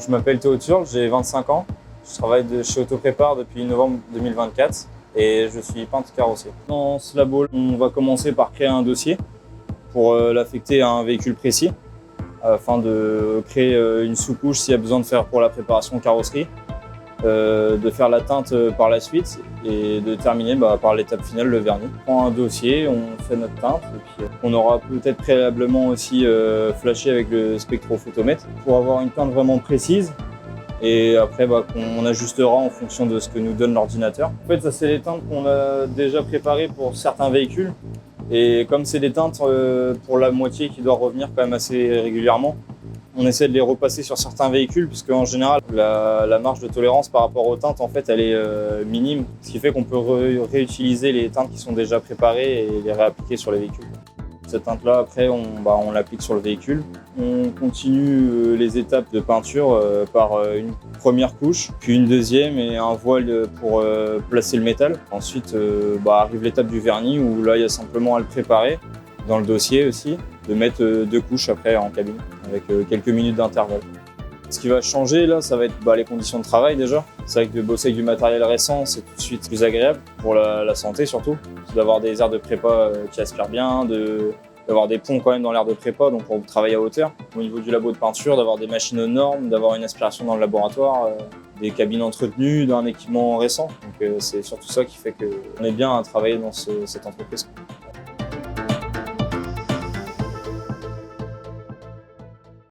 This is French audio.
Je m'appelle Théo Turle, j'ai 25 ans. Je travaille chez Autoprépare depuis novembre 2024 et je suis peintre carrossier. Dans ce labo, on va commencer par créer un dossier pour l'affecter à un véhicule précis afin de créer une sous-couche s'il y a besoin de faire pour la préparation carrosserie, de faire la teinte par la suite et de terminer par l'étape finale, le vernis. On prend un dossier, on fait notre teinte et puis on aura peut-être préalablement aussi flashé avec le spectrophotomètre pour avoir une teinte vraiment précise. Et après, qu'on ajustera en fonction de ce que nous donne l'ordinateur. En fait, ça, c'est les teintes qu'on a déjà préparées pour certains véhicules. Et comme c'est des teintes pour la moitié qui doit revenir quand même assez régulièrement, on essaie de les repasser sur certains véhicules, puisque en général, la marge de tolérance par rapport aux teintes, en fait, elle est minime. Ce qui fait qu'on peut réutiliser les teintes qui sont déjà préparées et les réappliquer sur les véhicules. Cette teinte-là, après, on l'applique sur le véhicule. On continue les étapes de peinture par une première couche, puis une deuxième et un voile pour placer le métal. Ensuite, arrive l'étape du vernis où là, il y a simplement à le préparer dans le dossier aussi, de mettre 2 couches après en cabine avec quelques minutes d'intervalle. Ce qui va changer là, ça va être les conditions de travail déjà. C'est vrai que de bosser avec du matériel récent, c'est tout de suite plus agréable pour la santé surtout. D'avoir des aires de prépa qui aspirent bien, d'avoir des ponts quand même dans l'aire de prépa, donc pour travailler à hauteur. Au niveau du labo de peinture, d'avoir des machines aux normes, d'avoir une aspiration dans le laboratoire, des cabines entretenues, d'un équipement récent. Donc c'est surtout ça qui fait qu'on est bien à travailler dans cette entreprise.